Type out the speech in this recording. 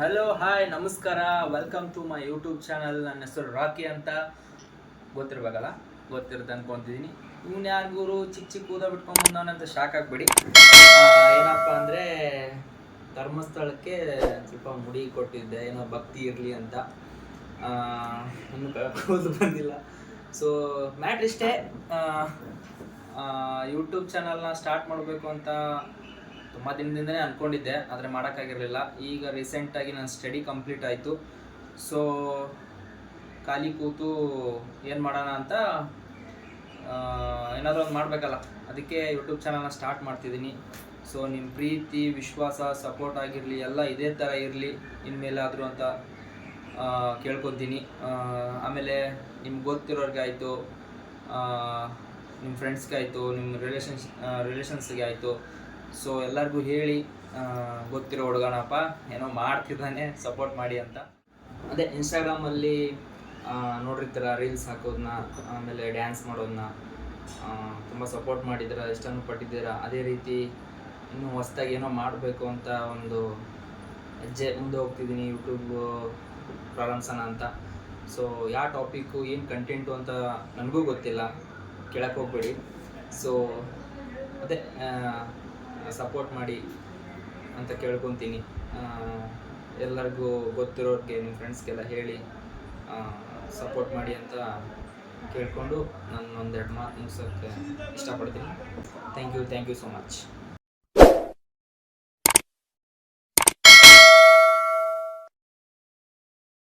Hello hi ನಮಸ್ಕಾರ, welcome to my YouTube channel. ನನ್ನ ಹೆಸರು ರಾಕಿ ಅಂತ ಗೊತ್ತಿರಬೇಕಲ್ಲ, ಗೊತ್ತಿರುತ್ತೆ ಅನ್ಕೊತಿದ್ದೀನಿ. ಇವ್ನು ಯಾರು ಗುರು ಚಿಕ್ಕ ಚಿಕ್ಕ ಕೂದ ಬಿಟ್ಕೊಂಡು ಬಂದವನಂತ ಶಾಕ್ ಆಗಬೇಡಿ. ಏನಪ್ಪ ಅಂದರೆ ಧರ್ಮಸ್ಥಳಕ್ಕೆ ಸ್ವಲ್ಪ ಮುಡಿ ಕೊಟ್ಟಿದ್ದೆ, ಏನೋ ಭಕ್ತಿ ಇರಲಿ ಅಂತ. ಇನ್ನು ಕೂದು ಬಂದಿಲ್ಲ. ಸೊ ಮ್ಯಾಟ್ರ್ ಇಷ್ಟೇ, ಯೂಟ್ಯೂಬ್ ಚಾನಲ್ನ ಸ್ಟಾರ್ಟ್ ಮಾಡಬೇಕು ಅಂತ ತುಂಬ ದಿನದಿಂದನೇ ಅಂದ್ಕೊಂಡಿದ್ದೆ, ಆದರೆ ಮಾಡೋಕ್ಕಾಗಿರಲಿಲ್ಲ. ಈಗ ರೀಸೆಂಟಾಗಿ ನನ್ನ ಸ್ಟಡಿ ಕಂಪ್ಲೀಟ್ ಆಯಿತು. ಸೊ ಖಾಲಿ ಕೂತು ಏನು ಮಾಡೋಣ ಅಂತ ಏನಾದರೂ ಒಂದು ಮಾಡಬೇಕಲ್ಲ, ಅದಕ್ಕೆ ಯೂಟ್ಯೂಬ್ ಚಾನಲ್ನ ಸ್ಟಾರ್ಟ್ ಮಾಡ್ತಿದ್ದೀನಿ. ಸೊ ನಿಮ್ಮ ಪ್ರೀತಿ, ವಿಶ್ವಾಸ, ಸಪೋರ್ಟ್ ಆಗಿರಲಿ, ಎಲ್ಲ ಇದೇ ಥರ ಇರಲಿ ಇನ್ಮೇಲಾದರೂ ಅಂತ ಕೇಳ್ಕೊತೀನಿ. ಆಮೇಲೆ ನಿಮ್ಗೆ ಗೊತ್ತಿರೋರಿಗೆ ಆಯಿತು, ನಿಮ್ಮ ಫ್ರೆಂಡ್ಸ್ಗೆ ಆಯಿತು, ನಿಮ್ಮ ರಿಲೇಷನ್ಸ್ಗೆ ಆಯಿತು. ಸೊ ಎಲ್ಲರಿಗೂ ಹೇಳಿ, ಗೊತ್ತಿರೋ ಹುಡುಗನಪ್ಪ ಏನೋ ಮಾಡ್ತಿದ್ದಾನೆ, ಸಪೋರ್ಟ್ ಮಾಡಿ ಅಂತ. ಅದೇ ಇನ್ಸ್ಟಾಗ್ರಾಮಲ್ಲಿ ನೋಡಿರ್ತೀರ ರೀಲ್ಸ್ ಹಾಕೋದನ್ನ, ಆಮೇಲೆ ಡ್ಯಾನ್ಸ್ ಮಾಡೋದನ್ನ ತುಂಬ ಸಪೋರ್ಟ್ ಮಾಡಿದ್ದೀರ, ಇಷ್ಟನೂ ಪಟ್ಟಿದ್ದೀರಾ. ಅದೇ ರೀತಿ ಇನ್ನೂ ಹೊಸ್ದಾಗಿ ಏನೋ ಮಾಡಬೇಕು ಅಂತ ಒಂದು ಹೆಜ್ಜೆ ಮುಂದೆ ಹೋಗ್ತಿದ್ದೀನಿ, ಯೂಟ್ಯೂಬ್ ಪ್ರಾರಂಭಿಸೋಣ ಅಂತ. ಸೊ ಯಾವ ಟಾಪಿಕ್ಕು, ಏನು ಕಂಟೆಂಟು ಅಂತ ನನಗೂ ಗೊತ್ತಿಲ್ಲ, ಕೇಳಕ್ಕೆ ಹೋಗ್ಬೇಡಿ. ಸೊ ಅದೇ ಸಪೋರ್ಟ್ ಮಾಡಿ ಅಂತ ಕೇಳ್ಕೊತೀನಿ. ಎಲ್ಲರಿಗೂ ಗೊತ್ತಿರೋರಿಗೆ, ನಿಮ್ಮ ಫ್ರೆಂಡ್ಸ್ಗೆಲ್ಲ ಹೇಳಿ ಸಪೋರ್ಟ್ ಮಾಡಿ ಅಂತ ಕೇಳಿಕೊಂಡು ನಾನು ಒಂದೆರಡು ಮಾತು ಮುಗಿಸೋಕ್ಕೆ ಇಷ್ಟಪಡ್ತೀನಿ. Thank you so much.